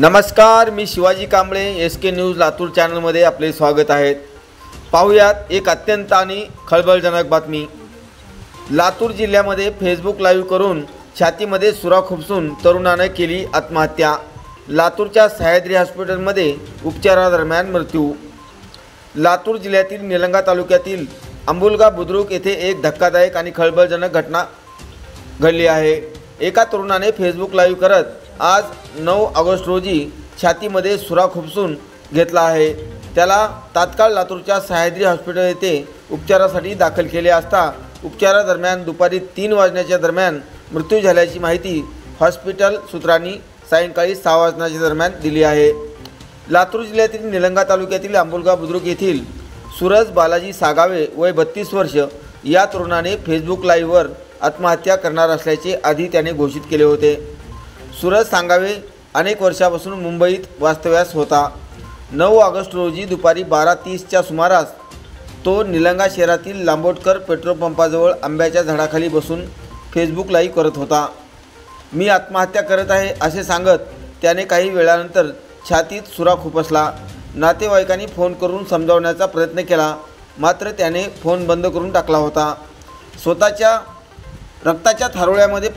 नमस्कार, मी Shivaji Kamble, SK news Latur चॅनलमध्ये आपले स्वागत आहे। पाहुयात एक अत्यंत आणि खळबळजनक बातमी। लातूर जिल्ह्यामध्ये फेसबुक लाईव्ह करून छातीमध्ये सुरा खुपसून तरुणाने केली आत्महत्या। लातूरच्या सह्याद्री हॉस्पिटलमध्ये उपचारादरम्यान मृत्यू। लातूर जिल्ह्यातील निलंगा तालुक्यातील अंबुलगा बुद्रुक येथे एक धक्कादायक आणि खळबळजनक घटना घडली आहे। एका तरुणाने फेसबुक लाईव्ह करत आज 9 ऑगस्ट रोजी छातीमध्ये सुरा खुपसून घेतला आहे। त्याला तात्काळ लातूरच्या सह्याद्री हॉस्पिटल येथे उपचारासाठी दाखल केले असता उपचारादरम्यान दुपारी 3 वाजण्याच्या दरम्यान मृत्यू झाल्याची माहिती हॉस्पिटल सूत्रांनी सायंकाळी 6 वाजण्याच्या दरम्यान दिली आहे। लातूर जिल्ह्यातील निलंगा तालुक्यातील अंबुलगा बुद्रुक येथील सूरज बालाजी सागावे वय 32 वर्ष या तरुणाने फेसबुक लाईव्हवर आत्महत्या करणार असल्याचे आधी त्याने घोषित केले होते। सूरज सांगावे अनेक वर्षापासून मुंबईत वास्तव्यास होता। 9 ऑगस्ट रोजी दुपारी 12:30च्या सुमारास तो निलंगा शहरातील लांबोटकर पेट्रोल पंपाजवळ आंब्याच्या झाडाखाली बसून फेसबुक लाईव्ह करत होता। मी आत्महत्या करत आहे असे सांगत त्याने काही वेळानंतर छातीत सुरा खुपसला। नातेवाईकांनी फोन करून समजावण्याचा प्रयत्न केला, मात्र त्याने फोन बंद करून टाकला होता। स्वतःच्या रक्ताच्या थारोळ्यामध्ये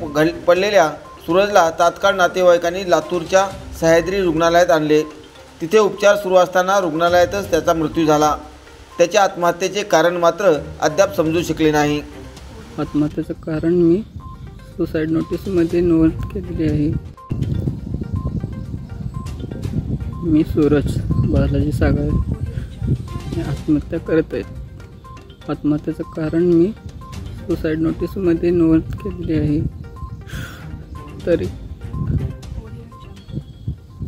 पडलेल्या सूरजला तात्काळ नातेवाईकांनी लातूरच्या सह्याद्री रुग्णालयात आणले। तिथे उपचार सुरू असताना रुग्णालयातच त्याचा मृत्यू झाला। त्याच्या आत्महत्येचे कारण मात्र अद्याप समजू शकले नाही। आत्महत्येचं कारण मी सुसाईड नोटीसमध्ये नोंद केलेली आहे। मी सूरज बालाजी सागावे आत्महत्या करत आहे। आत्महत्येचं कारण मी सुसाईड नोटीसमध्ये नोंद केलेली आहे। तरी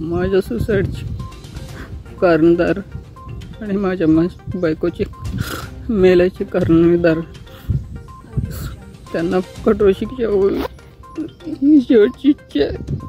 माझ्या सुसाईडचे कारणदार आणि माझ्या बायकोचे मेल्याचे कारणदार त्यांना कठोर शिक्षा होईल ही शेवटची इच्छा आहे।